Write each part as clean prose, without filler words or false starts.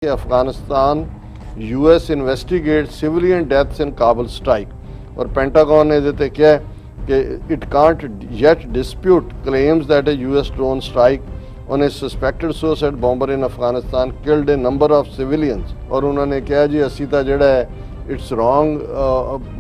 कि Afghanistan US investigate civilian deaths in Kabul strike और pentagon ने ਇਹਦੇ ਤੇ ਕਿਹਾ कि it can't yet dispute claims that a US drone strike on a suspected suicide bomber in Afghanistan killed a number of civilians और उन्होंने कहा जी ਅਸੀਂ ਤਾਂ ਜਿਹੜਾ ਹੈ इट्स रॉन्ग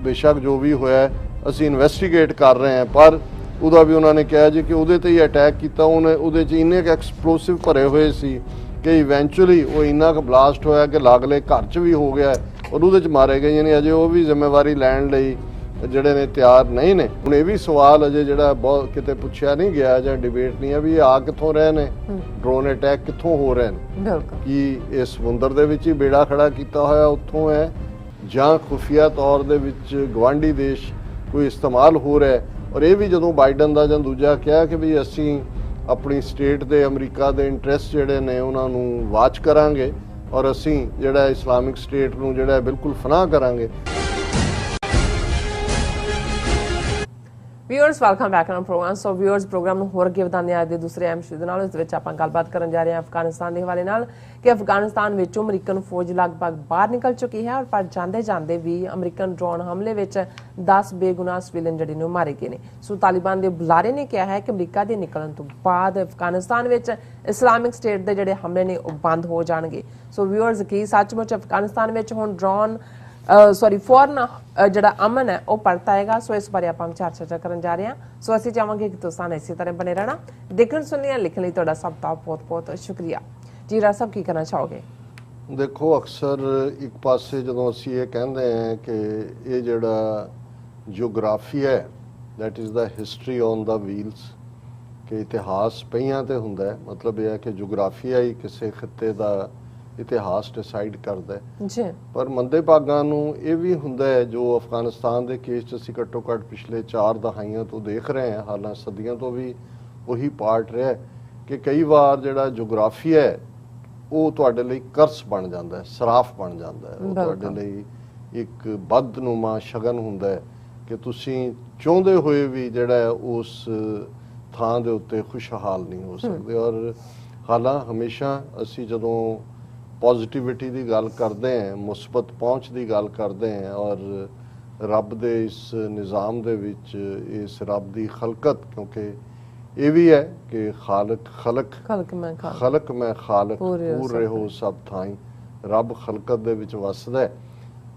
बेशक जो भी होया ਅਸੀਂ ਇਨਵੈਸਟੀਗੇਟ ਕਰ ਰਹੇ ਹਾਂ ਪਰ ਉਹਦਾ ਵੀ ਉਹਨਾਂ ਨੇ ਕਿਹਾ ਜੀ ਕਿ ਉਹਦੇ ਤੇ ਹੀ ਅਟੈਕ ਕੀਤਾ ਉਹਦੇ 'ਚ ਇੰਨੇ ਐਕਸਪਲੋਸਿਵ ਭਰੇ ਹੋਏ ਸੀ ਕਿ ਇਵੈਂਚੁਅਲੀ ਉਹ ਇੰਨਾ ਕੁ ਬਲਾਸਟ ਹੋਇਆ ਕਿ ਲਾਗਲੇ ਘਰ 'ਚ ਵੀ ਹੋ ਗਿਆ ਔਰ ਉਹਦੇ 'ਚ ਮਾਰੇ ਗਏ ਨੇ ਅਜੇ ਉਹ ਵੀ ਜ਼ਿੰਮੇਵਾਰੀ ਲੈਣ ਲਈ ਜਿਹੜੇ ਨੇ ਤਿਆਰ ਨਹੀਂ ਨੇ। ਹੁਣ ਇਹ ਵੀ ਸਵਾਲ ਅਜੇ ਜਿਹੜਾ ਬਹੁਤ ਕਿਤੇ ਪੁੱਛਿਆ ਨਹੀਂ ਗਿਆ ਜਾਂ ਡਿਬੇਟ ਨਹੀਂ ਹੈ ਵੀ ਆ ਕਿੱਥੋਂ ਰਹੇ ਨੇ, ਡਰੋਨ ਅਟੈਕ ਕਿੱਥੋਂ ਹੋ ਰਹੇ ਨੇ, ਕਿ ਇਹ ਸਮੁੰਦਰ ਦੇ ਵਿੱਚ ਹੀ ਬੇੜਾ ਖੜਾ ਕੀਤਾ ਹੋਇਆ ਉੱਥੋਂ ਹੈ ਜਾਂ ਖੁਫੀਆ ਤੌਰ ਦੇ ਵਿੱਚ ਗਵਾਂਢੀ ਦੇਸ਼ ਕੋਈ ਇਸਤੇਮਾਲ ਹੋ ਰਿਹਾ। ਔਰ ਇਹ ਵੀ ਜਦੋਂ ਬਾਈਡਨ ਦਾ ਜਾਂ ਦੂਜਾ ਕਿਹਾ ਕਿ ਵੀ ਅਸੀਂ ਆਪਣੀ ਸਟੇਟ ਦੇ ਅਮਰੀਕਾ ਦੇ ਇੰਟਰਸਟ ਜਿਹੜੇ ਨੇ ਉਹਨਾਂ ਨੂੰ ਵਾਚ ਕਰਾਂਗੇ ਔਰ ਅਸੀਂ ਜਿਹੜਾ ਇਸਲਾਮਿਕ ਸਟੇਟ ਨੂੰ ਜਿਹੜਾ ਬਿਲਕੁਲ ਫਨਾਹ ਕਰਾਂਗੇ। Viewers welcome back on program. So viewers program ਨੂੰ ਹੋਰ ਅੱਗੇ ਵਧਾਉਂਦੇ ਆ ਅੱਜ ਦੇ ਦੂਸਰੇ ਅਹਿਮ ਇਸ਼ੂ ਦੇ ਨਾਲ। ਇਸ ਵਿੱਚ ਆਪਾਂ ਗੱਲਬਾਤ ਕਰਨ ਜਾ ਰਹੇ ਹਾਂ ਅਫਗਾਨਿਸਤਾਨ ਦੇ ਹਵਾਲੇ ਨਾਲ ਕਿ ਅਫਗਾਨਿਸਤਾਨ ਵਿੱਚੋਂ ਅਮਰੀਕਨ ਫੌਜ ਲਗਭਗ ਬਾਹਰ ਨਿਕਲ ਚੁੱਕੀ ਹੈ ਔਰ ਪਰ ਜਾਂਦੇ ਜਾਂਦੇ ਵੀ ਅਮਰੀਕਨ ਡਰੋਨ ਹਮਲੇ ਵਿੱਚ 10 ਬੇਗੁਨਾਹ ਸਿਵਿਲੀਅਨ ਜਿਹੜੇ ਨੇ ਮਾਰੇ ਗਏ ਨੇ। ਸੋ ਤਾਲਿਬਾਨ ਦੇ ਬੁਲਾਰੇ ਨੇ ਕਿਹਾ ਹੈ ਕਿ ਅਮਰੀਕਾ ਦੇ ਨਿਕਲਣ ਤੋਂ ਬਾਅਦ ਅਫਗਾਨਿਸਤਾਨ ਵਿੱਚ ਇਸਲਾਮਿਕ ਸਟੇਟ ਦੇ ਜਿਹੜੇ ਹਮਲੇ ਨੇ ਉਹ ਬੰਦ ਹੋ ਜਾਣਗੇ। ਸੋ व्यूअर्स ਕੀ ਸੱਚਮੁੱਚ ਅਫਗਾਨਿਸਤਾਨ ਵਿੱਚ ਹੁਣ ਡਰੋਨ फौरन ਜਿਹੜਾ ਅਮਨ ਹੈ ਉਹ ਪਰਤ ਆਏਗਾ। ਸੋ ਇਸ ਬਾਰੇ ਆਪਾਂ ਚਰਚਾ ਕਰਨ ਜਾ ਰਹੇ ਹਾਂ। ਸੋ ਅਸੀਂ ਚਾਹਾਂਗੇ ਕਿ ਤੁਸੀਂ ਇਸੇ ਤਰ੍ਹਾਂ ਬਣੇ ਰਹਿਣਾ, ਦੇਖਣ ਸੁਣਨ ਲਿਖਣ ਲਈ ਤੁਹਾਡਾ ਸਭ ਦਾ ਬਹੁਤ ਬਹੁਤ ਸ਼ੁਕਰੀਆ ਜੀ। ਰਾਜ ਸਾਹਿਬ ਕੀ ਕਹਿਣਾ ਚਾਹੋਗੇ? ਦੇਖੋ ਅਕਸਰ ਇੱਕ ਪਾਸੇ ਜਦੋਂ ਅਸੀਂ ਇਹ ਕਹਿੰਦੇ ਹਾਂ ਕਿ ਇਹ ਜਿਹੜਾ ਜਿਓਗ੍ਰਾਫੀ ਹੈ that is the history on the wheels, ਕਿ ਇਤਿਹਾਸ ਪਹੀਆਂ ਤੇ ਹੁੰਦਾ ਹੈ, ਮਤਲਬ ਇਹ ਹੈ ਕਿ ਜਿਓਗ੍ਰਾਫੀਆ ਹੀ ਕਿਸੇ ਖਿੱਤੇ ਦਾ ਇਤਿਹਾਸ ਡਿਸਾਈਡ ਕਰਦਾ ਹੈ ਜੀ। ਪਰ ਮੰਦੇ ਭਾਗਾਂ ਨੂੰ ਇਹ ਵੀ ਹੁੰਦਾ ਹੈ ਜੋ ਅਫਗਾਨਿਸਤਾਨ ਦੇ ਕੇਸ 'ਚ ਅਸੀਂ ਘੱਟੋ ਘੱਟ ਪਿਛਲੇ 4 ਦਹਾਈਆਂ ਤੋਂ ਦੇਖ ਰਹੇ ਹਾਂ, ਹਾਲਾਂ ਸਦੀਆਂ ਤੋਂ ਵੀ ਉਹੀ ਪਾਰਟ ਰਿਹਾ ਕਿ ਕਈ ਵਾਰ ਜਿਹੜਾ ਜਿਓਗ੍ਰਾਫੀਆ ਹੈ ਉਹ ਤੁਹਾਡੇ ਲਈ ਕਰਸ ਬਣ ਜਾਂਦਾ ਹੈ, ਸਰਾਫ ਬਣ ਜਾਂਦਾ ਹੈ, ਉਹ ਤੁਹਾਡੇ ਲਈ ਇੱਕ ਬਦਨੁਮਾ ਸ਼ਗਨ ਹੁੰਦਾ ਹੈ ਕਿ ਤੁਸੀਂ ਚਾਹੁੰਦੇ ਹੋਏ ਵੀ ਜਿਹੜਾ ਉਸ ਥਾਂ ਦੇ ਉੱਤੇ ਖੁਸ਼ਹਾਲ ਨਹੀਂ ਹੋ ਸਕਦੇ। ਔਰ ਹਾਲਾਂ ਹਮੇਸ਼ਾ ਅਸੀਂ ਜਦੋਂ ਪੋਜ਼ਿਟਿਵਿਟੀ ਦੀ ਗੱਲ ਕਰਦੇ ਹਾਂ, ਮੁਸਬਤ ਪਹੁੰਚ ਦੀ ਗੱਲ ਕਰਦੇ ਹਾਂ ਔਰ ਰੱਬ ਦੇ ਇਸ ਨਿਜ਼ਾਮ ਦੇ ਵਿੱਚ ਇਸ ਰੱਬ ਦੀ ਖਲਕਤ, ਕਿਉਂਕਿ ਇਹ ਵੀ ਹੈ ਕਿ ਖਲਕ ਮੈਂ ਖਾਲਕ ਪੂਰ ਰਹੋ ਸਭ ਥਾਈਂ, ਰੱਬ ਖਲਕਤ ਦੇ ਵਿੱਚ ਵਸਦਾ ਹੈ।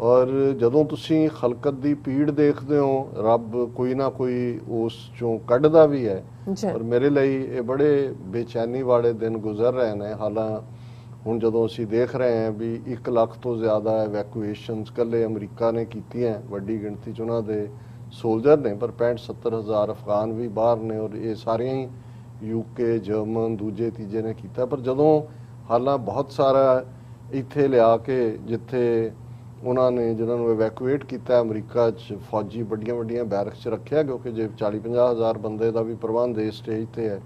ਔਰ ਜਦੋਂ ਤੁਸੀਂ ਖਲਕਤ ਦੀ ਪੀੜ ਦੇਖਦੇ ਹੋ ਰੱਬ ਕੋਈ ਨਾ ਕੋਈ ਉਸ ਚੋਂ ਕੱਢਦਾ ਵੀ ਹੈ। ਔਰ ਮੇਰੇ ਲਈ ਇਹ ਬੜੇ ਬੇਚੈਨੀ ਵਾਲੇ ਦਿਨ ਗੁਜ਼ਰ ਰਹੇ ਨੇ। ਹਾਲਾਂ ਹੁਣ ਜਦੋਂ ਅਸੀਂ ਦੇਖ ਰਹੇ ਹਾਂ ਵੀ 1 ਲੱਖ ਤੋਂ ਜ਼ਿਆਦਾ ਐਵੈਕੂਏਸ਼ਨਸ ਇਕੱਲੇ ਅਮਰੀਕਾ ਨੇ ਕੀਤੀਆਂ, ਵੱਡੀ ਗਿਣਤੀ 'ਚ ਉਹਨਾਂ ਦੇ ਸੋਲਜਰ ਨੇ, ਪਰ 65-70 ਹਜ਼ਾਰ ਅਫਗਾਨ ਵੀ ਬਾਹਰ ਨੇ ਔਰ ਇਹ ਸਾਰੀਆਂ ਹੀ ਯੂਕੇ, ਜਰਮਨ, ਦੂਜੇ ਤੀਜੇ ਨੇ ਕੀਤਾ। ਪਰ ਜਦੋਂ ਹਾਲਾਂ ਬਹੁਤ ਸਾਰਾ ਇੱਥੇ ਲਿਆ ਕੇ ਜਿੱਥੇ ਉਹਨਾਂ ਨੇ ਜਿਹਨਾਂ ਨੂੰ ਐਵੈਕੂਏਟ ਕੀਤਾ ਅਮਰੀਕਾ 'ਚ ਫੌਜੀ ਵੱਡੀਆਂ ਬੈਰਕਸ 'ਚ ਰੱਖਿਆ, ਕਿਉਂਕਿ ਜੇ 40-50 ਹਜ਼ਾਰ ਬੰਦੇ ਦਾ ਵੀ ਪ੍ਰਬੰਧ ਇਸ ਸਟੇਜ 'ਤੇ ਹੈ,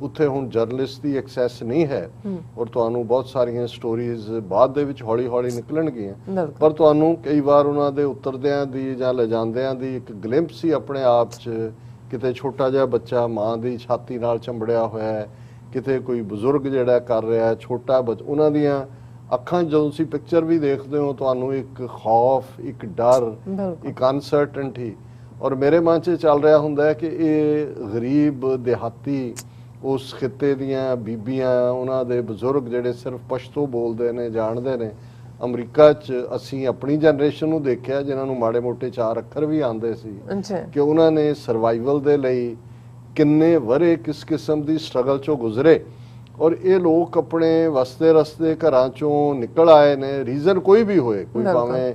ਉੱਥੇ ਹੁਣ ਜਰਨਲਿਸਟ ਦੀ ਐਕਸੈਸ ਨਹੀਂ ਹੈ ਔਰ ਤੁਹਾਨੂੰ ਬਹੁਤ ਸਾਰੀਆਂ ਸਟੋਰੀਜ਼ ਬਾਅਦ ਦੇ ਵਿੱਚ ਹੌਲੀ ਨਿਕਲਣਗੀਆਂ। ਪਰ ਤੁਹਾਨੂੰ ਕਈ ਵਾਰ ਉਹਨਾਂ ਦੇ ਉਤਰਦਿਆਂ ਦੀ ਜਾਂ ਲਿਜਾਂਦਿਆਂ ਦੀ ਇੱਕ ਗਲਿੰਪਸ ਹੀ ਆਪਣੇ ਆਪ 'ਚ, ਕਿਤੇ ਛੋਟਾ ਜਿਹਾ ਬੱਚਾ ਮਾਂ ਦੀ ਛਾਤੀ ਨਾਲ ਚੰਬੜਿਆ ਹੋਇਆ ਹੈ, ਕਿਤੇ ਕੋਈ ਬਜ਼ੁਰਗ ਜਿਹੜਾ ਕਰ ਰਿਹਾ ਹੈ, ਛੋਟਾ ਉਹਨਾਂ ਦੀਆਂ ਅੱਖਾਂ ਜਦੋਂ ਤੁਸੀਂ ਪਿਕਚਰ ਵੀ ਦੇਖਦੇ ਹੋ ਤੁਹਾਨੂੰ ਇੱਕ ਖੌਫ, ਇੱਕ ਡਰ, ਇੱਕ ਅਨਸਰਟਨਟੀ। ਔਰ ਮੇਰੇ ਮਨ 'ਚ ਚੱਲ ਰਿਹਾ ਹੁੰਦਾ ਹੈ ਕਿ ਇਹ ਗਰੀਬ ਦਿਹਾਤੀ ਉਸ ਖਿੱਤੇ ਦੀਆਂ ਬੀਬੀਆਂ, ਉਹਨਾਂ ਦੇ ਬਜ਼ੁਰਗ ਜਿਹੜੇ ਸਿਰਫ ਪਸ਼ਤੋ ਬੋਲਦੇ ਨੇ, ਜਾਣਦੇ ਨੇ। ਅਮਰੀਕਾ 'ਚ ਅਸੀਂ ਆਪਣੀ ਜਨਰੇਸ਼ਨ ਨੂੰ ਦੇਖਿਆ ਜਿਨ੍ਹਾਂ ਨੂੰ ਮਾੜੇ ਮੋਟੇ 4 ਅੱਖਰ ਵੀ ਆਉਂਦੇ ਸੀ ਕਿ ਉਹਨਾਂ ਨੇ ਸਰਵਾਈਵਲ ਦੇ ਲਈ ਕਿੰਨੇ ਵਰੇ ਕਿਸ ਕਿਸਮ ਦੀ ਸਟਰਗਲ 'ਚੋਂ ਗੁਜ਼ਰੇ। ਔਰ ਇਹ ਲੋਕ ਆਪਣੇ ਵਸਦੇ ਰਸਤੇ ਘਰਾਂ 'ਚੋਂ ਨਿਕਲ ਆਏ ਨੇ, ਰੀਜ਼ਨ ਕੋਈ ਵੀ ਹੋਏ, ਕੋਈ ਭਾਵੇਂ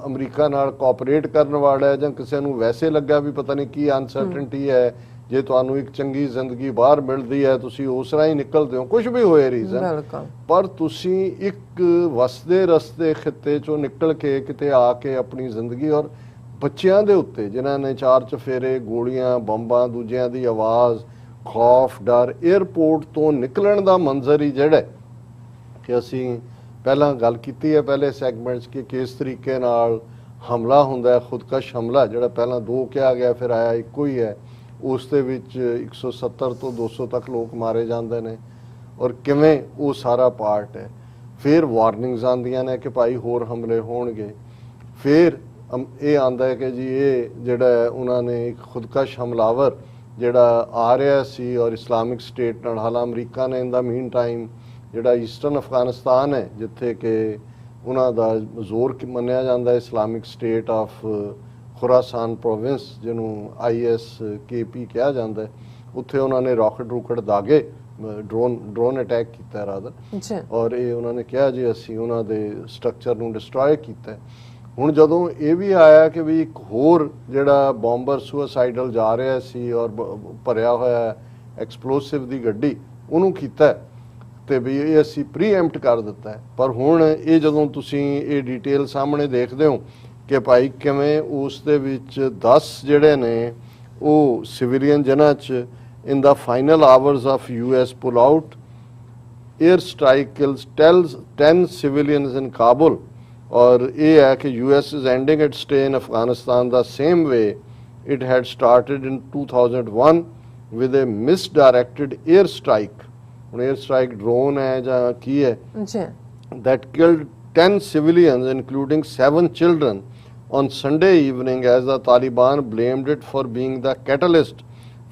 ਅਮਰੀਕਾ ਨਾਲ ਕੋਆਪਰੇਟ ਕਰਨ ਵਾਲਾ ਹੈ ਜਾਂ ਕਿਸੇ ਨੂੰ ਵੈਸੇ ਲੱਗਾ ਵੀ ਪਤਾ ਨਹੀਂ ਕੀ ਅਨਸਰਟਨਟੀ ਹੈ, ਜੇ ਤੁਹਾਨੂੰ ਇੱਕ ਚੰਗੀ ਜ਼ਿੰਦਗੀ ਬਾਹਰ ਮਿਲਦੀ ਹੈ ਤੁਸੀਂ ਉਸ ਤਰ੍ਹਾਂ ਹੀ ਨਿਕਲਦੇ ਹੋ, ਕੁਝ ਵੀ ਹੋਏ ਰੀਜ਼ਨ, ਪਰ ਤੁਸੀਂ ਇੱਕ ਵਸਦੇ ਰਸਤੇ ਖਿੱਤੇ 'ਚੋਂ ਨਿਕਲ ਕੇ ਕਿਤੇ ਆ ਕੇ ਆਪਣੀ ਜ਼ਿੰਦਗੀ ਔਰ ਬੱਚਿਆਂ ਦੇ ਉੱਤੇ ਜਿਨ੍ਹਾਂ ਨੇ 4 ਚਫੇਰੇ, ਗੋਲੀਆਂ, ਬੰਬਾਂ, ਦੂਜਿਆਂ ਦੀ ਆਵਾਜ਼, ਖੌਫ, ਡਰ, ਏਅਰਪੋਰਟ ਤੋਂ ਨਿਕਲਣ ਦਾ ਮੰਜ਼ਰ ਹੀ ਜਿਹੜਾ ਕਿ ਅਸੀਂ ਪਹਿਲਾਂ ਗੱਲ ਕੀਤੀ ਹੈ ਪਹਿਲੇ ਸੈਗਮੈਂਟ 'ਚ ਕਿ ਕਿਸ ਤਰੀਕੇ ਨਾਲ ਹਮਲਾ ਹੁੰਦਾ ਹੈ, ਖੁਦਕਸ਼ ਹਮਲਾ ਜਿਹੜਾ ਪਹਿਲਾਂ 2 ਕਿਹਾ ਗਿਆ ਫਿਰ ਆਇਆ ਇੱਕੋ ਹੀ ਹੈ, ਉਸ ਦੇ ਵਿੱਚ 170 ਤੋਂ 200 ਤੱਕ ਲੋਕ ਮਾਰੇ ਜਾਂਦੇ ਨੇ ਔਰ ਕਿਵੇਂ ਉਹ ਸਾਰਾ ਪਾਰਟ ਹੈ। ਫਿਰ ਵਾਰਨਿੰਗਸ ਆਉਂਦੀਆਂ ਨੇ ਕਿ ਭਾਈ ਹੋਰ ਹਮਲੇ ਹੋਣਗੇ। ਫਿਰ ਇਹ ਆਂਦਾ ਹੈ ਕਿ ਜੀ ਇਹ ਜਿਹੜਾ ਉਹਨਾਂ ਨੇ ਇੱਕ ਖੁਦਕਸ਼ ਹਮਲਾਵਰ ਜਿਹੜਾ ਆ ਰਿਹਾ ਸੀ ਔਰ ਇਸਲਾਮਿਕ ਸਟੇਟ ਨਾਲ, ਹਾਲਾਂ ਅਮਰੀਕਾ ਨੇ ਇਨ ਦਾ ਮੀਨ ਟਾਈਮ ਜਿਹੜਾ ਈਸਟਰਨ ਅਫਗਾਨਿਸਤਾਨ ਹੈ ਜਿੱਥੇ ਕਿ ਉਹਨਾਂ ਦਾ ਜ਼ੋਰ ਮੰਨਿਆ ਜਾਂਦਾ Islamic state of Khorasan province ਜਿਹਨੂੰ ISKP ਕਿਹਾ ਜਾਂਦਾ, ਉੱਥੇ ਉਹਨਾਂ ਨੇ ਰਾਕਟ ਦਾਗੇ, ਡਰੋਨ ਅਟੈਕ ਕੀਤਾ ਰਾਦਰ, ਔਰ ਇਹ ਉਹਨਾਂ ਨੇ ਕਿਹਾ ਜੀ ਅਸੀਂ ਉਹਨਾਂ ਦੇ ਸਟਰਕਚਰ ਨੂੰ ਡਿਸਟਰੋਏ ਕੀਤਾ। ਹੁਣ ਜਦੋਂ ਇਹ ਵੀ ਆਇਆ ਕਿ ਵੀ ਇੱਕ ਹੋਰ ਜਿਹੜਾ ਬੰਬਰ ਸੁਸਾਈਡਲ ਜਾ ਰਿਹਾ ਸੀ ਔਰ ਭਰਿਆ ਹੋਇਆ ਐਕਸਪਲੋਸਿਵ ਦੀ ਗੱਡੀ ਉਹਨੂੰ ਕੀਤਾ ਤੇ ਵੀ ਇਹ ਅਸੀਂ ਪ੍ਰੀਐਮਪਟ ਕਰ ਦਿੱਤਾ। ਪਰ ਹੁਣ ਇਹ ਜਦੋਂ ਤੁਸੀਂ ਇਹ ਡਿਟੇਲ ਸਾਹਮਣੇ ਦੇਖਦੇ ਹੋ ਕਿ ਭਾਈ ਕਿਵੇਂ ਉਸ ਦੇ ਵਿੱਚ 10 ਜਿਹੜੇ ਨੇ ਉਹ ਸਿਵਿਲੀਅਨ ਜਿਨ੍ਹਾਂ 'ਚ in the final hours of US pull-out, airstrike kills 10 civilians in Kabul, और ये है कि US is ending its stay in Afghanistan the same way it had started in 2001 with a misdirected airstrike. और airstrike drone है जहाँ की है that killed 10 civilians including 7 children on Sunday evening as the Taliban blamed it for being the catalyst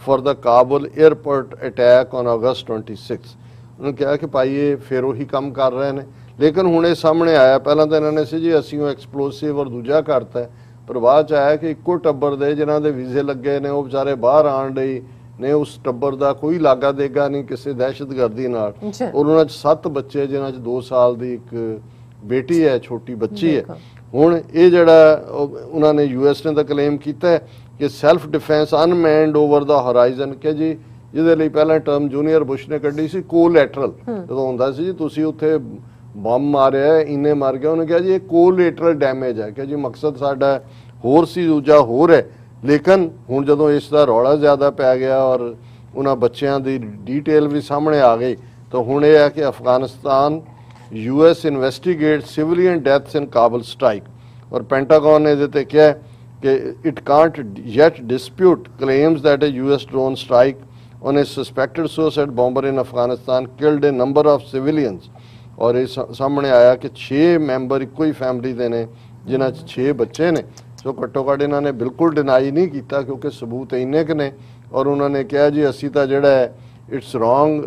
for the Kabul airport attack on August 26। उन्होंने कहा कि भाई ये फिर वही काम कर रहे हैं, लेकिन हुण ये सामने आया पहला तो इन्होंने सी जी असी एक्सप्लोसिव और दूजा करता है, पर बाद च आया कि इक्को टब्बर दे जिन्हां दे वीजे लगे ने वो बेचारे बाहर आण लई ने उस टब्बर दा कोई लागा देगा नहीं किसी दहशतगर्दी नाल, और उन्हां च 7 बच्चे जिन्हां च 2 साल दी एक बेटी है, छोटी बच्ची है। हुण ये जिहड़ा उन्हां ने US ने तां क्लेम कीता है कि self defence unmanned over the horizon कि जी ਜਿਹਦੇ ਲਈ ਪਹਿਲਾਂ ਟਰਮ ਜੂਨੀਅਰ ਬੁਸ਼ ਨੇ ਕੱਢੀ ਸੀ ਕੋਲੈਟਰਲ, ਜਦੋਂ ਹੁੰਦਾ ਸੀ ਜੀ ਤੁਸੀਂ ਉੱਥੇ ਬੰਬ ਮਾਰਿਆ ਇੰਨੇ ਮਰ ਗਿਆ, ਉਹਨੇ ਕਿਹਾ ਜੀ ਇਹ ਕੋਲੈਟਰਲ ਡੈਮੇਜ ਹੈ ਕਿ ਜੀ ਮਕਸਦ ਸਾਡਾ ਹੋਰ ਸੀ ਦੂਜਾ ਹੋਰ ਹੈ। ਲੇਕਿਨ ਹੁਣ ਜਦੋਂ ਇਸ ਦਾ ਰੌਲਾ ਜ਼ਿਆਦਾ ਪੈ ਗਿਆ ਔਰ ਉਹਨਾਂ ਬੱਚਿਆਂ ਦੀ ਡੀਟੇਲ ਵੀ ਸਾਹਮਣੇ ਆ ਗਈ ਤਾਂ ਹੁਣ ਇਹ ਹੈ ਕਿ Afghanistan US investigate civilian deaths in Kabul strike, ਔਰ ਪੈਂਟਾਗਨ ਨੇ ਇਹਦੇ ਤੇ ਕਿਹਾ ਕਿ it can't yet dispute claims that a US drone strike on a suspected suicide bomber in Afghanistan killed a number of civilians। और ये सामने आया कि 6 मैंबर ਇੱਕੋ ਹੀ ਫੈਮਿਲੀ ਦੇ ਨੇ ਜਿਨ੍ਹਾਂ 'ਚ 6 ਬੱਚੇ ਨੇ, ਸੋ ਘੱਟੋ ਘੱਟ ਇਹਨਾਂ ਨੇ ਬਿਲਕੁਲ ਡਿਨਾਈ ਨਹੀਂ ਕੀਤਾ ਕਿਉਂਕਿ ਸਬੂਤ ਇੰਨੇ ਕੁ ਨੇ, ਔਰ ਉਹਨਾਂ ਨੇ ਕਿਹਾ ਜੀ ਅਸੀਂ ਤਾਂ ਜਿਹੜਾ ਹੈ ਇਟਸ ਰੋਂਗ,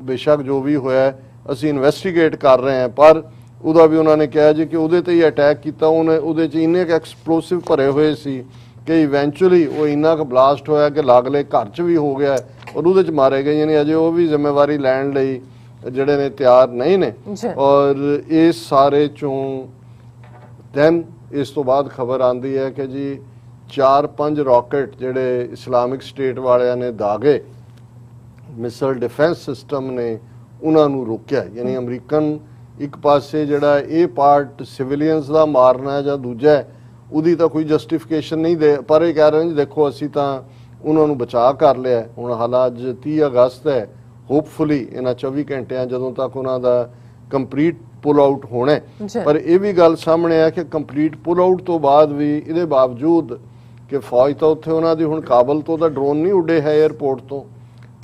ਬੇਸ਼ੱਕ ਜੋ ਵੀ ਹੋਇਆ ਅਸੀਂ ਇਨਵੈਸਟੀਗੇਟ ਕਰ ਰਹੇ ਹਾਂ, ਪਰ ਉਹਦਾ ਵੀ ਉਹਨਾਂ ਨੇ ਕਿਹਾ ਜੀ ਕਿ ਉਹਦੇ ਤੇ ਹੀ ਅਟੈਕ ਕੀਤਾ, ਉਹਦੇ 'ਚ ਇੰਨੇ ਕੁ ਐਕਸਪਲੋਸਿਵ ਭਰੇ ਹੋਏ ਸੀ ਕਿ ਇਵੈਂਚੁਅਲੀ ਉਹ ਇੰਨਾ ਕੁ ਬਲਾਸਟ ਹੋਇਆ ਕਿ ਲਾਗਲੇ ਘਰ 'ਚ ਵੀ ਹੋ ਗਿਆ ਔਰ ਉਹਦੇ 'ਚ ਮਾਰੇ ਗਏ ਨੇ। ਅਜੇ ਉਹ ਵੀ ਜ਼ਿੰਮੇਵਾਰੀ ਲੈਣ ਲਈ ਜਿਹੜੇ ਨੇ ਤਿਆਰ ਨਹੀਂ ਨੇ। ਔਰ ਇਸ ਸਾਰੇ ਚੋਂ ਦੈਨ ਇਸ ਤੋਂ ਬਾਅਦ ਖਬਰ ਆਂਦੀ ਹੈ ਕਿ ਜੀ 4-5 ਰਾਕਟ ਜਿਹੜੇ ਇਸਲਾਮਿਕ ਸਟੇਟ ਵਾਲਿਆਂ ਨੇ ਦਾਗੇ ਮਿਸਾਈਲ ਡਿਫੈਂਸ ਸਿਸਟਮ ਨੇ ਉਹਨਾਂ ਨੂੰ ਰੋਕਿਆ। ਯਾਨੀ ਅਮਰੀਕਨ ਇੱਕ ਪਾਸੇ ਜਿਹੜਾ ਇਹ ਪਾਰਟ ਸਿਵਿਲੀਅਨਸ ਦਾ ਮਾਰਨਾ ਹੈ ਜਾਂ ਦੂਜਾ ਉਹਦੀ ਤਾਂ ਕੋਈ ਜਸਟੀਫਿਕੇਸ਼ਨ ਨਹੀਂ ਦੇ, ਪਰ ਇਹ ਕਹਿ ਰਹੇ ਨੇ ਦੇਖੋ ਅਸੀਂ ਤਾਂ ਉਹਨਾਂ ਨੂੰ ਬਚਾ ਕਰ ਲਿਆ। ਹੁਣ ਹਾਲਾਂ ਅੱਜ 30 ਅਗਸਤ ਹੈ, ਹੋਪਫੁਲੀ ਇਹਨਾਂ 24 ਘੰਟਿਆਂ ਜਦੋਂ ਤੱਕ ਉਹਨਾਂ ਦਾ ਕੰਪਲੀਟ ਪੁੱਲ ਆਊਟ ਹੋਣਾ, ਪਰ ਇਹ ਵੀ ਗੱਲ ਸਾਹਮਣੇ ਆ ਕਿ ਕੰਪਲੀਟ ਪੁੱਲ ਆਊਟ ਤੋਂ ਬਾਅਦ ਵੀ ਇਹਦੇ ਬਾਵਜੂਦ ਕਿ ਫੌਜ ਤਾਂ ਉੱਥੇ ਉਹਨਾਂ ਦੀ ਹੁਣ ਕਾਬਲ ਤੋਂ ਤਾਂ ਡਰੋਨ ਨਹੀਂ ਉੱਡੇ ਹੈ 에ਅਰਪੋਰਟ ਤੋਂ,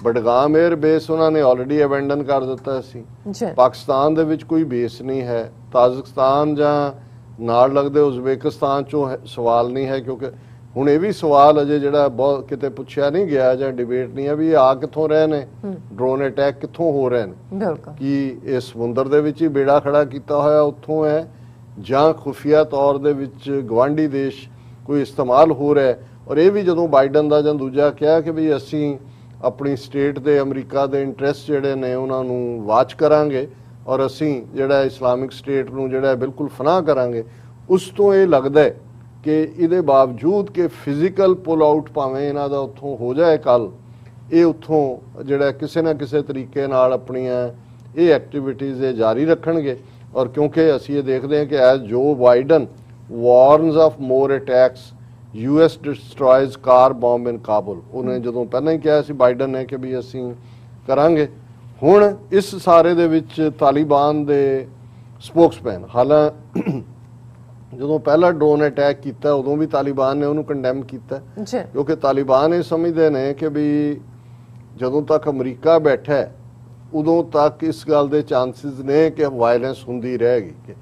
ਬਡਗਾਮ 에ਅਰ ਬੇਸ ਉਹਨਾਂ ਨੇ ਆਲਰੇਡੀ ਅਬੈਂਡਨ ਕਰ ਦਿੱਤਾ ਸੀ। ਪਾਕਿਸਤਾਨ ਦੇ ਵਿੱਚ ਕੋਈ ਬੇਸ ਨਹੀਂ ਹੈ, ਤਾਜ਼ਿਕਸਤਾਨ ਜਾਂ ਨਾਲ ਲੱਗਦੇ ਉਜ਼ਬੇਕਿਸਤਾਨ ਚੋਂ ਸਵਾਲ ਨਹੀਂ ਹੈ, ਕਿਉਂਕਿ ਹੁਣ ਇਹ ਵੀ ਸਵਾਲ ਅਜੇ ਜਿਹੜਾ ਬਹੁਤ ਕਿਤੇ ਪੁੱਛਿਆ ਨਹੀਂ ਗਿਆ ਜਾਂ ਡਿਬੇਟ ਨਹੀਂ ਹੈ ਵੀ ਆ ਕਿੱਥੋਂ ਰਹੇ ਨੇ, ਡਰੋਨ ਅਟੈਕ ਕਿੱਥੋਂ ਹੋ ਰਹੇ ਨੇ, ਕਿ ਇਹ ਸਮੁੰਦਰ ਦੇ ਵਿੱਚ ਹੀ ਬੇੜਾ ਖੜਾ ਕੀਤਾ ਹੋਇਆ ਉੱਥੋਂ ਹੈ ਜਾਂ ਖੁਫੀਆ ਤੌਰ ਦੇ ਵਿੱਚ ਗਵਾਂਢੀ ਦੇਸ਼ ਕੋਈ ਇਸਤੇਮਾਲ ਹੋ ਰਿਹਾ। ਔਰ ਇਹ ਵੀ ਜਦੋਂ ਬਾਈਡਨ ਦਾ ਜਾਂ ਦੂਜਾ ਕਿਹਾ ਕਿ ਵੀ ਅਸੀਂ ਆਪਣੀ ਸਟੇਟ ਦੇ ਅਮਰੀਕਾ ਦੇ ਇੰਟਰਸਟ ਜਿਹੜੇ ਨੇ ਉਹਨਾਂ ਨੂੰ ਵਾਚ ਕਰਾਂਗੇ ਔਰ ਅਸੀਂ ਜਿਹੜਾ ਇਸਲਾਮਿਕ ਸਟੇਟ ਨੂੰ ਜਿਹੜਾ ਬਿਲਕੁਲ ਫਨਾਹ ਕਰਾਂਗੇ, ਉਸ ਤੋਂ ਇਹ ਲੱਗਦਾ ਹੈ ਕਿ ਇਹਦੇ ਬਾਵਜੂਦ ਕਿ ਫਿਜ਼ੀਕਲ ਪੁੱਲ ਆਊਟ ਭਾਵੇਂ ਇਹਨਾਂ ਦਾ ਉੱਥੋਂ ਹੋ ਜਾਏ ਕੱਲ, ਇਹ ਉੱਥੋਂ ਜਿਹੜਾ ਕਿਸੇ ਨਾ ਕਿਸੇ ਤਰੀਕੇ ਨਾਲ ਆਪਣੀਆਂ ਇਹ ਐਕਟੀਵਿਟੀਜ਼ ਇਹ ਜਾਰੀ ਰੱਖਣਗੇ। ਔਰ ਕਿਉਂਕਿ ਅਸੀਂ ਇਹ ਦੇਖਦੇ ਹਾਂ ਕਿ as Joe Biden warns of more attacks US destroys car bomb in Kabul, ਉਹਨੇ ਜਦੋਂ ਪਹਿਲਾਂ ਹੀ ਕਿਹਾ ਸੀ ਬਾਈਡਨ ਨੇ ਕਿ ਵੀ ਅਸੀਂ ਕਰਾਂਗੇ। ਹੁਣ ਇਸ ਸਾਰੇ ਦੇ ਵਿੱਚ ਤਾਲਿਬਾਨ ਦੇ ਸਪੋਕਸਮੈਨ, ਹਾਲਾਂ ਜਦੋਂ ਪਹਿਲਾ ਡਰੋਨ ਅਟੈਕ ਕੀਤਾ ਉਦੋਂ ਵੀ ਤਾਲਿਬਾਨ ਨੇ ਉਹਨੂੰ ਕੰਡੈਮ ਕੀਤਾ, ਕਿਉਂਕਿ ਤਾਲਿਬਾਨ ਇਹ ਸਮਝਦੇ ਨੇ ਕਿ ਵੀ ਜਦੋਂ ਤੱਕ ਅਮਰੀਕਾ ਬੈਠਾ ਉਦੋਂ ਤੱਕ ਇਸ ਗੱਲ ਦੇ ਚਾਂਸਸ ਨੇ ਕਿ ਵਾਇਲੈਂਸ ਹੁੰਦੀ ਰਹੇਗੀ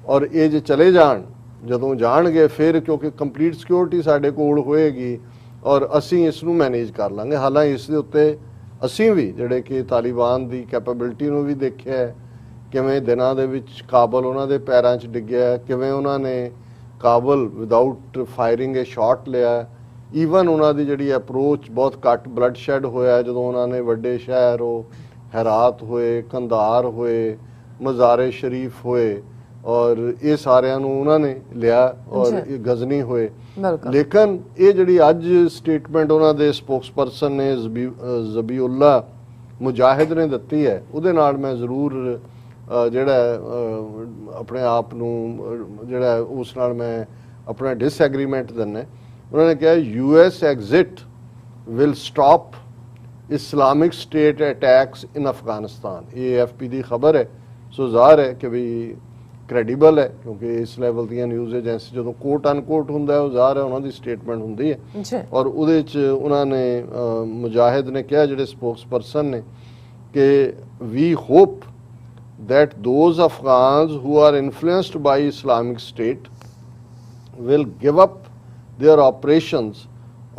ਔਰ ਇਹ ਜੇ ਚਲੇ ਜਾਣ ਜਦੋਂ ਜਾਣਗੇ ਫਿਰ ਕਿਉਂਕਿ ਕੰਪਲੀਟ ਸਿਕਿਉਰਿਟੀ ਸਾਡੇ ਕੋਲ ਹੋਏਗੀ ਔਰ ਅਸੀਂ ਇਸ ਨੂੰ ਮੈਨੇਜ ਕਰ ਲਾਂਗੇ। ਹਾਲਾਂਕਿ ਇਸ ਦੇ ਉੱਤੇ ਅਸੀਂ ਵੀ ਜਿਹੜੇ ਕਿ ਤਾਲਿਬਾਨ ਦੀ ਕੈਪੇਬਿਲਿਟੀ ਨੂੰ ਵੀ ਦੇਖਿਆ ਹੈ, ਕਿਵੇਂ ਦਿਨਾਂ ਦੇ ਵਿੱਚ ਕਾਬਲ ਉਹਨਾਂ ਦੇ ਪੈਰਾਂ 'ਚ ਡਿੱਗਿਆ, ਕਿਵੇਂ ਉਹਨਾਂ ਨੇ ਕਾਬਲ ਵਿਦਆਊਟ ਫਾਇਰਿੰਗ ਏ ਸ਼ਾਟ ਲਿਆ। ਈਵਨ ਉਹਨਾਂ ਦੀ ਜਿਹੜੀ ਅਪਰੋਚ ਬਹੁਤ ਘੱਟ ਬਲੱਡ ਸ਼ੈਡ ਹੋਇਆ ਜਦੋਂ ਉਹਨਾਂ ਨੇ ਵੱਡੇ ਸ਼ਹਿਰ ਉਹ ਹੈਰਾਤ ਹੋਏ, ਕੰਧਾਰ ਹੋਏ, ਮਜ਼ਾਰੇ ਸ਼ਰੀਫ ਹੋਏ ਔਰ ਇਹ ਸਾਰਿਆਂ ਨੂੰ ਉਹਨਾਂ ਨੇ ਲਿਆ ਔਰ ਇਹ ਗਜ਼ਨੀ ਹੋਏ। ਲੇਕਿਨ ਇਹ ਜਿਹੜੀ ਅੱਜ ਸਟੇਟਮੈਂਟ ਉਹਨਾਂ ਦੇ ਸਪੋਕਸਪਰਸਨ ਨੇ ਜ਼ਬੀਉल्ला ਮੁਜਾਹਿਦ ਨੇ ਦਿੱਤੀ ਹੈ ਉਹਦੇ ਨਾਲ ਮੈਂ ਜ਼ਰੂਰ ਜਿਹੜਾ ਆਪਣੇ ਆਪ ਨੂੰ ਜਿਹੜਾ ਉਸ ਨਾਲ ਮੈਂ ਆਪਣਾ ਡਿਸਐਗਰੀਮੈਂਟ ਦਿੰਦਾ। ਉਹਨਾਂ ਨੇ ਕਿਹਾ US exit will stop Islamic State attacks in Afghanistan. ਇਹ AFP ਦੀ ਖਬਰ ਹੈ, ਸੋ ਜ਼ਾਹਰ ਹੈ ਕਿ ਵੀ ਕ੍ਰੈਡੀਬਲ ਹੈ ਕਿਉਂਕਿ ਇਸ ਲੈਵਲ ਦੀਆਂ ਨਿਊਜ਼ ਏਜੰਸੀ ਜਦੋਂ ਕੋਟ ਅਨਕੋਟ ਹੁੰਦਾ ਉਹ ਜ਼ਾਹਰ ਹੈ ਉਹਨਾਂ ਦੀ ਸਟੇਟਮੈਂਟ ਹੁੰਦੀ ਹੈ ਔਰ ਉਹਦੇ 'ਚ ਉਹਨਾਂ ਨੇ ਮੁਜਾਹਿਦ ਨੇ ਕਿਹਾ ਜਿਹੜੇ ਸਪੋਕਸਪਰਸਨ ਨੇ ਕਿ we hope that those Afghans who are influenced by Islamic State will give up their operations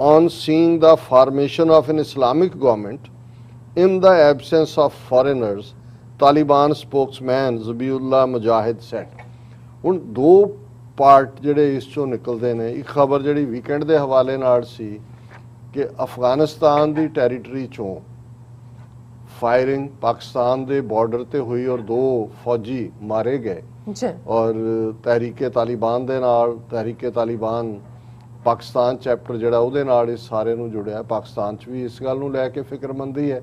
on seeing the formation of an Islamic government in the absence of foreigners, Taliban spokesman Zabihullah Mujahid said। ਹੁਣ ਦੋ part ਜਿਹੜੇ ਇਸ ਚੋਂ ਨਿਕਲਦੇ ਨੇ। ਇੱਕ ਖਬਰ ਜਿਹੜੀ ਵੀਕਐਂਡ ਦੇ ਹਵਾਲੇ ਨਾਲ ਸੀ ਕਿ ਅਫਗਾਨਿਸਤਾਨ ਦੀ ਟੈਰੀਟਰੀ ਚੋਂ फायरिंग पाकिस्तान के बॉर्डर ते हुई और 2 फौजी मारे गए और तहरीके तालिबान दे नाल तहरीके तालिबान पाकिस्तान चैप्टर जिहड़ा उहदे नाल इस सारे नूं जुड़िया। पाकिस्तान च भी इस गल नूं लैके फिक्रमंदी है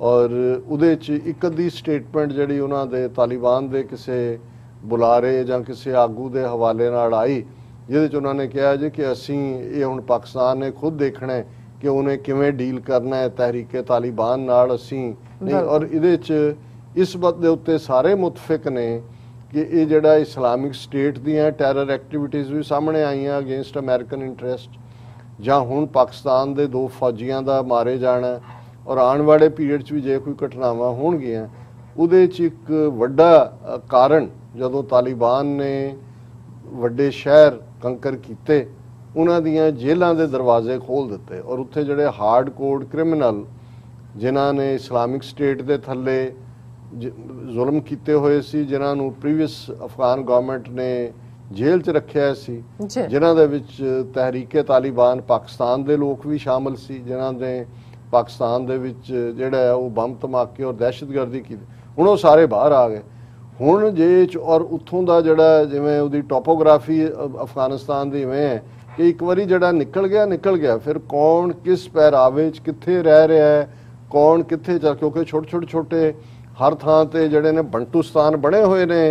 और उहदे च एक अद्धी स्टेटमेंट जिहड़ी उन्हां दे तालिबान दे किसी बुलारे जां किसी आगू दे हवाले नाल आई जिहदे च उन्हां ने कहा जी कि असीं ये हुण पाकिस्तान ने खुद देखना है कि उन्हें किवें डील करना है तहरीके तालिबान नाल असीं नहीं। और इहदे च इस बात दे उत्ते सारे मुतफिक ने कि ये जिहड़ा इस्लामिक स्टेट दियां टैरर एक्टिविटीज़ भी सामने आईयां अगेंस्ट अमेरिकन इंटरस्ट जां हुण पाकिस्तान दे 2 फौजियां दा मारे जाना और आने वाले पीरियड च भी जे कोई घटनावां होणगीआं उहदे च एक वड्डा कारण जदों तालिबान ने वड्डे शहर कंकर कीते उन्हां दियां जेलां दे दरवाजे खोल दिते और उत्थे जिहड़े हार्ड कोड क्रिमिनल जिन्हां ने इस्लामिक स्टेट दे थल्ले जुल्म कीते होए सी, जिन्हां नूं प्रीवियस अफगान गवर्नमेंट ने जेल च रखिया सी, जिन्हां दे विच तहरीके तालिबान पाकिस्तान दे लोग भी शामिल सी, जिन्हां ने पाकिस्तान दे विच जिहड़ा है वो बम धमाके और दहशतगर्दी की हुण वो सारे बाहर आ गए। हुण जे और उत्थों दा जिहड़ा जिवें उहदी टोपोग्राफी अफगानिस्तान दी इवें है कि एक बारी जिहड़ा निकल गया फिर कौन किस पहरावे च कित्थे रह रहा है, कौन कित्थे जा, क्योंकि छोटे हर थां ते जिहड़े ने बंटूस्तान बने हुए ने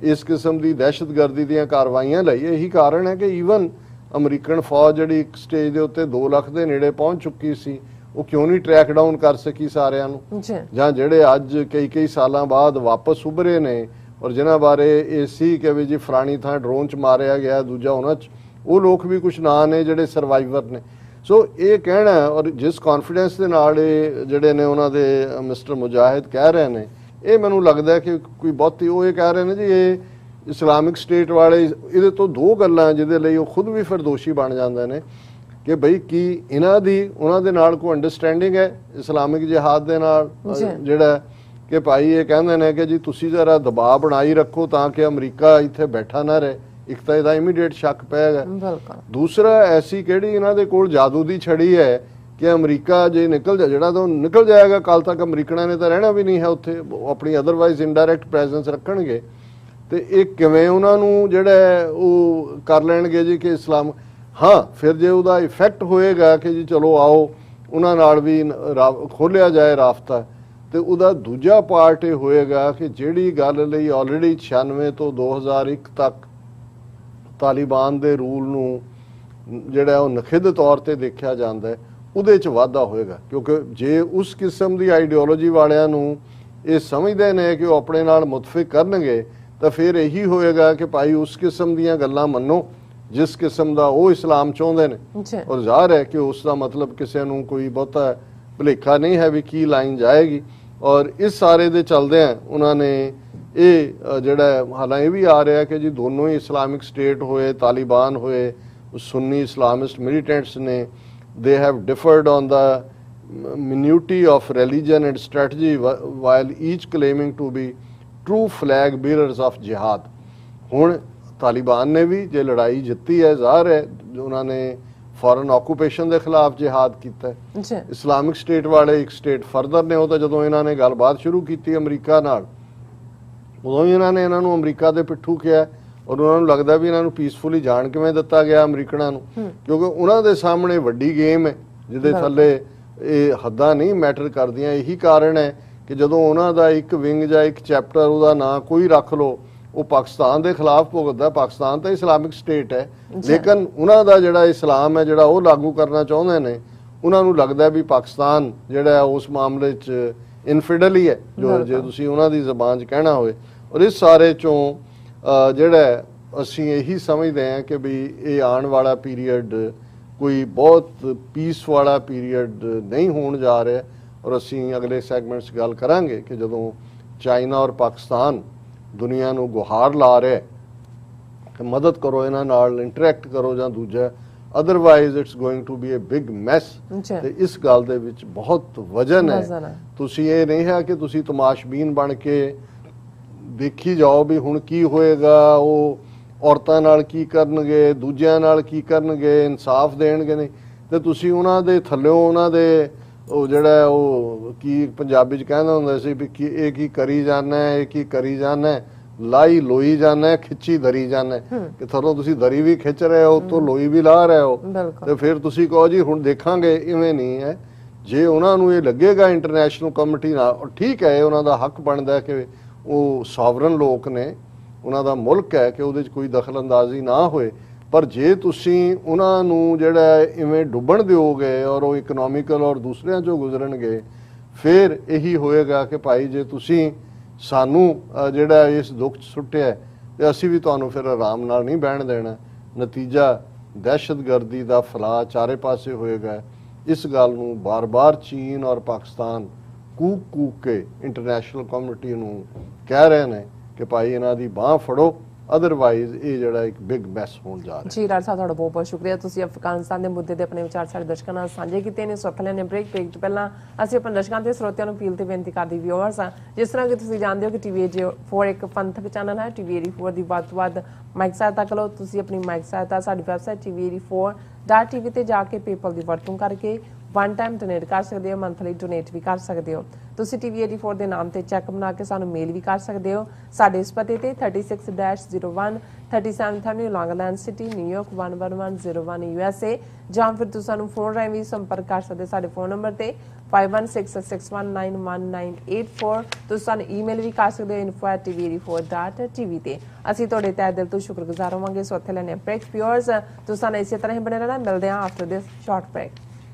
इस किस्म की दहशतगर्दी दीयां कार्रवाइयां लई। यही कारण है कि ईवन अमरीकन फौज जिहड़ी एक स्टेज के उत्ते 2 लाख के नेड़े पहुंच चुकी सी वो क्यों नहीं ट्रैक डाउन कर सकी सारिਆਂ ਨੂੰ ਜਾਂ ਜਿਹੜੇ ਅੱਜ कई ਸਾਲਾਂ ਬਾਅਦ वापस उभरे ने और जिन्हां बारे ਇਹ ਸੀ कि भी जी फलानी थां ड्रोन च मारिया गया दूजा उन्हां च ਉਹ ਲੋਕ भी कुछ ਨਾਂ ने ਜਿਹੜੇ ਸਰਵਾਈਵਰ ਨੇ। ਸੋ ਇਹ ਕਹਿਣਾ ਔਰ ਜਿਸ ਕੌਨਫੀਡੈਂਸ ਦੇ ਨਾਲ ਇਹ ਜਿਹੜੇ ਨੇ ਉਹਨਾਂ ਦੇ ਮਿਸਟਰ ਮੁਜਾਹਿਦ ਕਹਿ ਰਹੇ ਨੇ ਇਹ ਮੈਨੂੰ ਲੱਗਦਾ ਕਿ ਕੋਈ ਬਹੁਤੀ ਉਹ ਇਹ ਕਹਿ ਰਹੇ ਨੇ ਜੀ ਇਹ ਇਸਲਾਮਿਕ ਸਟੇਟ ਵਾਲੇ ਇਹਦੇ ਤੋਂ 2 ਗੱਲਾਂ ਜਿਹਦੇ ਲਈ ਉਹ ਖੁਦ ਵੀ ਫਿਰ ਦੋਸ਼ੀ ਬਣ ਜਾਂਦੇ ਨੇ ਕਿ ਬਈ ਕੀ ਇਹਨਾਂ ਦੀ ਉਹਨਾਂ ਦੇ ਨਾਲ ਕੋਈ ਅੰਡਰਸਟੈਂਡਿੰਗ ਹੈ ਇਸਲਾਮਿਕ ਜਿਹਾਦ ਦੇ ਨਾਲ ਜਿਹੜਾ ਕਿ ਭਾਈ ਇਹ ਕਹਿੰਦੇ ਨੇ ਕਿ ਜੀ ਤੁਸੀਂ ਜ਼ਰਾ ਦਬਾਅ ਬਣਾਈ ਰੱਖੋ ਤਾਂ ਕਿ ਅਮਰੀਕਾ ਇੱਥੇ ਬੈਠਾ ਨਾ ਰਹੇ। ਇੱਕ ਤਾਂ ਇਹਦਾ ਇਮੀਡੀਏਟ ਸ਼ੱਕ ਪੈਗਾ। ਦੂਸਰਾ ਐਸੀ ਕਿਹੜੀ ਇਹਨਾਂ ਦੇ ਕੋਲ ਜਾਦੂ ਦੀ ਛੜੀ ਹੈ ਕਿ ਅਮਰੀਕਾ ਜੇ ਨਿਕਲ ਜਾ ਜਿਹੜਾ ਤਾਂ ਨਿਕਲ ਜਾਏਗਾ ਕੱਲ ਤੱਕ ਅਮਰੀਕਨਾਂ ਨੇ ਤਾਂ ਰਹਿਣਾ ਵੀ ਨਹੀਂ ਹੈ ਉੱਥੇ, ਆਪਣੀ ਅਦਰਵਾਈਜ਼ ਇਨਡਾਇਰੈਕਟ ਪ੍ਰੈਜ਼ੈਂਸ ਰੱਖਣਗੇ ਤੇ ਇਹ ਕਿਵੇਂ ਉਹਨਾਂ ਨੂੰ ਜਿਹੜਾ ਉਹ ਕਰ ਲੈਣਗੇ ਜੀ ਕਿ ਇਸਲਾਮ। ਹਾਂ ਫਿਰ ਜੇ ਉਹਦਾ ਇਫੈਕਟ ਹੋਏਗਾ ਕਿ ਜੀ ਚਲੋ ਆਓ ਉਹਨਾਂ ਨਾਲ ਵੀ ਖੋਲ੍ਹਿਆ ਜਾਏ ਰਾਬਤਾ ਤੇ ਉਹਦਾ ਦੂਜਾ ਪਾਰਟ ਇਹ ਹੋਏਗਾ ਕਿ ਜਿਹੜੀ ਗੱਲ ਲਈ ਆਲਰੇਡੀ 96 ਤੋਂ 2001 ਤੱਕ ਤਾਲਿਬਾਨ ਦੇ ਰੂਲ ਨੂੰ ਜਿਹੜਾ ਉਹ ਨਖਿੱਧ ਤੌਰ ਤੇ ਦੇਖਿਆ ਜਾਂਦਾ ਹੈ ਉਹਦੇ 'ਚ ਵਾਧਾ ਹੋਏਗਾ ਕਿਉਂਕਿ ਜੇ ਉਸ ਕਿਸਮ ਦੀ ਆਈਡੀਓਲੋਜੀ ਵਾਲਿਆਂ ਨੂੰ ਇਹ ਸਮਝਦੇ ਨੇ ਕਿ ਉਹ ਆਪਣੇ ਨਾਲ ਮੁਤਫਿਕ ਕਰਨਗੇ ਤਾਂ ਫਿਰ ਇਹੀ ਹੋਏਗਾ ਕਿ ਭਾਈ ਉਸ ਕਿਸਮ ਦੀਆਂ ਗੱਲਾਂ ਮੰਨੋ ਜਿਸ ਕਿਸਮ ਦਾ ਉਹ ਇਸਲਾਮ ਚਾਹੁੰਦੇ ਨੇ। ਔਰ ਜ਼ਾਹਰ ਹੈ ਕਿ ਉਸ ਦਾ ਮਤਲਬ ਕਿਸੇ ਨੂੰ ਕੋਈ ਬਹੁਤਾ ਭੁਲੇਖਾ ਨਹੀਂ ਹੈ ਵੀ ਕੀ ਲਾਈਨ ਜਾਏਗੀ ਔਰ ਇਸ ਸਾਰੇ ਦੇ ਚਲਦਿਆਂ ਉਹਨਾਂ ਨੇ ਇਹ ਜਿਹੜਾ ਹਾਲਾਂ ਇਹ ਵੀ ਆ ਰਿਹਾ ਕਿ ਜੀ ਦੋਨੋਂ ਹੀ ਇਸਲਾਮਿਕ ਸਟੇਟ ਹੋਏ, ਤਾਲਿਬਾਨ ਹੋਏ, ਸੁन्नी ਇਸਲਾਮਿਸਟ ਮਿਲੀਟੈਂਟਸ ਨੇ, they have differed on the minuty of religion and strategy while each claiming to be true flag bearers of jihad. ਹੁਣ ਤਾਲਿਬਾਨ ਨੇ ਵੀ ਜੇ ਲੜਾਈ ਜਿੱਤੀ ਹੈ, ਜ਼ਾਹਰ ਹੈ ਉਹਨਾਂ ਨੇ ਫੋਰਨ ਆਕੂਪੇਸ਼ਨ ਦੇ ਖਿਲਾਫ ਜਿਹਾਦ ਕੀਤਾ ਹੈ। ਇਸਲਾਮਿਕ ਸਟੇਟ ਵਾਲੇ ਇੱਕ ਸਟੇਟ ਫਰਦਰ ਨੇ, ਉਹ ਤਾਂ ਜਦੋਂ ਇਹਨਾਂ ਨੇ ਗੱਲਬਾਤ ਸ਼ੁਰੂ ਕੀਤੀ ਅਮਰੀਕਾ ਨਾਲ, ਉਦੋਂ ਹੀ ਇਹਨਾਂ ਨੇ ਇਹਨਾਂ ਨੂੰ ਅਮਰੀਕਾ ਦੇ ਪਿੱਠੂ ਕਿਹਾ, ਔਰ ਉਹਨਾਂ ਨੂੰ ਲੱਗਦਾ ਵੀ ਇਹਨਾਂ ਨੂੰ ਪੀਸਫੁਲੀ ਜਾਣ ਕਿਵੇਂ ਦਿੱਤਾ ਗਿਆ ਅਮਰੀਕਨਾਂ ਨੂੰ, ਕਿਉਂਕਿ ਉਹਨਾਂ ਦੇ ਸਾਹਮਣੇ ਵੱਡੀ ਗੇਮ ਹੈ ਜਿਹਦੇ ਥੱਲੇ ਇਹ ਹੱਦਾਂ ਨਹੀਂ ਮੈਟਰ ਕਰਦੀਆਂ। ਇਹੀ ਕਾਰਨ ਹੈ ਕਿ ਜਦੋਂ ਉਹਨਾਂ ਦਾ ਇੱਕ ਵਿੰਗ ਜਾਂ ਇੱਕ ਚੈਪਟਰ, ਉਹਦਾ ਨਾਂ ਕੋਈ ਰੱਖ ਲਓ, ਉਹ ਪਾਕਿਸਤਾਨ ਦੇ ਖਿਲਾਫ ਭੁਗਤਦਾ। ਪਾਕਿਸਤਾਨ ਤਾਂ ਇਸਲਾਮਿਕ ਸਟੇਟ ਹੈ, ਲੇਕਿਨ ਉਹਨਾਂ ਦਾ ਜਿਹੜਾ ਇਸਲਾਮ ਹੈ ਜਿਹੜਾ ਉਹ ਲਾਗੂ ਕਰਨਾ ਚਾਹੁੰਦੇ ਨੇ, ਉਹਨਾਂ ਨੂੰ ਲੱਗਦਾ ਵੀ ਪਾਕਿਸਤਾਨ ਜਿਹੜਾ ਉਸ ਮਾਮਲੇ 'ਚ ਇਨਫਿਡਲ ਹੀ ਹੈ, ਜੋ ਜੇ ਤੁਸੀਂ ਉਹਨਾਂ ਦੀ ਜ਼ਬਾਨ 'ਚ ਕਹਿਣਾ ਹੋਵੇ। ਔਰ ਇਸ ਸਾਰੇ 'ਚੋਂ ਜਿਹੜਾ ਅਸੀਂ ਇਹੀ ਸਮਝਦੇ ਹਾਂ ਕਿ ਵੀ ਇਹ ਆਉਣ ਵਾਲਾ ਪੀਰੀਅਡ ਕੋਈ ਬਹੁਤ ਪੀਸ ਵਾਲਾ ਪੀਰੀਅਡ ਨਹੀਂ ਹੋਣ ਜਾ ਰਿਹਾ। ਔਰ ਅਸੀਂ ਅਗਲੇ ਸੈਗਮੈਂਟਸ ਗੱਲ ਕਰਾਂਗੇ ਕਿ ਜਦੋਂ ਚਾਈਨਾ ਔਰ ਪਾਕਿਸਤਾਨ ਦੁਨੀਆ ਨੂੰ ਗੁਹਾਰ ਲਾ ਰਿਹਾ ਕਿ ਮਦਦ ਕਰੋ, ਇਹਨਾਂ ਨਾਲ ਇੰਟਰੈਕਟ ਕਰੋ ਜਾਂ ਦੂਜਾ, otherwise it's going to be a big mess. ਤੇ ਇਸ ਗੱਲ ਦੇ ਵਿੱਚ ਬਹੁਤ ਵਜਨ ਹੈ। ਤੁਸੀਂ ਇਹ ਨਹੀਂ ਹੈ ਕਿ ਤੁਸੀਂ ਤਮਾਸ਼ਬੀਨ ਬਣ ਕੇ ਦੇਖੀ ਜਾਓ ਵੀ ਹੁਣ ਕੀ ਹੋਏਗਾ, ਉਹ ਔਰਤਾਂ ਨਾਲ ਕੀ ਕਰਨਗੇ, ਦੂਜਿਆਂ ਨਾਲ ਕੀ ਕਰਨਗੇ, ਇਨਸਾਫ ਦੇਣਗੇ ਨਹੀਂ, ਤੇ ਤੁਸੀਂ ਉਹਨਾਂ ਦੇ ਥੱਲਿਓਂ ਉਹਨਾਂ ਦੇ ਉਹ ਜਿਹੜਾ ਉਹ ਕੀ ਪੰਜਾਬੀ 'ਚ ਕਹਿੰਦਾ ਹੁੰਦਾ ਸੀ ਵੀ ਇਹ ਕੀ ਕਰੀ ਜਾਣਾ, ਇਹ ਕੀ ਕਰੀ ਜਾਣਾ, ਲਾਈ ਲੋਈ ਜਾਣਾ, ਖਿੱਚੀ ਦਰੀ ਜਾਣਾ, ਕਿ ਥੱਲੋਂ ਤੁਸੀਂ ਦਰੀ ਵੀ ਖਿੱਚ ਰਹੇ ਹੋ, ਉੱਤੋਂ ਲੋਈ ਵੀ ਲਾ ਰਹੇ ਹੋ, ਤੇ ਫਿਰ ਤੁਸੀਂ ਕਹੋ ਜੀ ਹੁਣ ਦੇਖਾਂਗੇ। ਇਵੇਂ ਨਹੀਂ ਹੈ। ਜੇ ਉਹਨਾਂ ਨੂੰ ਇਹ ਲੱਗੇਗਾ ਇੰਟਰਨੈਸ਼ਨਲ ਕਮੇਟੀ ਨਾਲ, ਠੀਕ ਹੈ, ਉਹਨਾਂ ਦਾ ਹੱਕ ਬਣਦਾ ਕਿ ਉਹ ਸੋਵਰਨ ਲੋਕ ਨੇ, ਉਹਨਾਂ ਦਾ ਮੁਲਕ ਹੈ ਕਿ ਉਹਦੇ 'ਚ ਕੋਈ ਦਖਲ ਅੰਦਾਜ਼ੀ ਨਾ ਹੋਏ, ਪਰ ਜੇ ਤੁਸੀਂ ਉਹਨਾਂ ਨੂੰ ਜਿਹੜਾ ਇਵੇਂ ਡੁੱਬਣ ਦਿਓਗੇ ਔਰ ਉਹ ਇਕਨੋਮਿਕਲ ਔਰ ਦੂਸਰਿਆਂ 'ਚੋਂ ਗੁਜ਼ਰਨਗੇ, ਫਿਰ ਇਹੀ ਹੋਏਗਾ ਕਿ ਭਾਈ ਜੇ ਤੁਸੀਂ ਸਾਨੂੰ ਜਿਹੜਾ ਇਸ ਦੁੱਖ 'ਚ ਸੁੱਟਿਆ ਤੇ ਅਸੀਂ ਵੀ ਤੁਹਾਨੂੰ ਫਿਰ ਆਰਾਮ ਨਾਲ ਨਹੀਂ ਬਹਿਣ ਦੇਣਾ। ਨਤੀਜਾ ਦਹਿਸ਼ਤਗਰਦੀ ਦਾ ਫੈਲਾਅ ਚਾਰੇ ਪਾਸੇ ਹੋਏਗਾ। ਇਸ ਗੱਲ ਨੂੰ ਬਾਰ-ਬਾਰ ਚੀਨ ਔਰ ਪਾਕਿਸਤਾਨ ਕੂਕ ਕੇ ਇੰਟਰਨੈਸ਼ਨਲ ਕਮਿਊਨਿਟੀ ਨੂੰ ਕਹਿ ਰਹੇ ਨੇ ਕਿ ਭਾਈ ਇਹਨਾਂ ਦੀ ਬਾਹ ਫੜੋ, ਅਦਰਵਾਈਜ਼ ਇਹ ਜਿਹੜਾ ਇੱਕ ਬਿਗ ਮੈਸ ਹੋਣ ਜਾ ਰਿਹਾ। ਜੀ ਰਾਜ ਸਾਹਿਬ, ਤੁਹਾਡਾ ਬਹੁਤ ਬਹੁਤ ਸ਼ੁਕਰੀਆ। ਤੁਸੀਂ ਅਫਗਾਨਿਸਤਾਨ ਦੇ ਮੁੱਦੇ ਤੇ ਆਪਣੇ ਵਿਚਾਰ ਸਾਡੇ ਦਰਸ਼ਕਾਂ ਨਾਲ ਸਾਂਝੇ ਕੀਤੇ ਨੇ। ਸੁਰਖਲੇ ਨੇ ਬ੍ਰੇਕ ਤੋਂ ਪਹਿਲਾਂ ਅਸੀਂ ਆਪਣੇ ਦਰਸ਼ਕਾਂ ਤੇ ਸਰੋਤਿਆਂ ਨੂੰ ਅਪੀਲ ਤੇ ਬੇਨਤੀ ਕਰਦੇ ਵਿਊਅਰਸ ਆ, ਜਿਸ ਤਰ੍ਹਾਂ ਕਿ ਤੁਸੀਂ ਜਾਣਦੇ ਹੋ ਕਿ TV84 ਇੱਕ ਪੰਥਕ ਚੈਨਲ ਹੈ। TV84 ਦੀ ਵੱਧ ਤੋਂ ਵੱਧ ਮਾਈਕ ਸਹਾਇਤਾ ਕਰੋ। ਤੁਸੀਂ ਆਪਣੀ ਮਾਈਕ ਸਹਾਇਤਾ ਸਾਡੀ ਵੈਬਸਾਈਟ TV84.tv ਤੇ ਜਾ ਕੇ ਪੇਪਲ ਦੀ ਵਰਤੋਂ ਕਰਕੇ ਵਨ ਟਾਈਮ ਡੋਨੇਟ ਕਰ ਸਕਦੇ ਹੋ, ਮੰਥਲੀ ਡੋਨੇਟ ਵੀ ਕਰ ਸਕਦੇ ਹੋ। ਤੁਸੀਂ TV84 ਦੇ ਨਾਮ ਤੇ ਚੈੱਕ ਬਣਾ ਕੇ ਸਾਨੂੰ ਮੇਲ ਵੀ ਕਰ ਸਕਦੇ ਹੋ ਸਾਡੇ ਇਸ ਪਤੇ ਤੇ 36-01 37th Avenue, Long Island City, New York 11101 USA, ਜਾਂ ਫਿਰ ਤੁਸੀਂ ਸਾਨੂੰ ਫੋਨ ਰਾਹੀਂ ਵੀ ਸੰਪਰਕ ਕਰ ਸਕਦੇ ਸਾਡੇ ਫੋਨ ਨੰਬਰ ਤੇ 5166191984। ਤੁਸੀਂ ਸਾਨੂੰ ਈਮੇਲ ਵੀ ਕਰ ਸਕਦੇ ਹੋ info@tv84.tv ਤੇ। ਅਸੀਂ ਤੁਹਾਡੇ ਤਹਿ ਦਿਲ ਤੋਂ ਸ਼ੁਕਰਗੁਜ਼ਾਰ ਹੋਵਾਂਗੇ। ਸੋ ਇੱਥੇ ਲੈਣੇ ਬ੍ਰੇਕ। ਵਿਊਅਰਸ, ਤੁਸੀਂ ਸਾਨੂੰ ਇਸੇ ਤਰ੍ਹਾਂ ਹੀ ਬਣੇ ਰਹਿਣਾ। ਮਿਲਦੇ ਹਾਂ ਆਫਟਰ ਦਿਸ ਸ਼ਾਰਟ ਬ੍ਰੇਕ।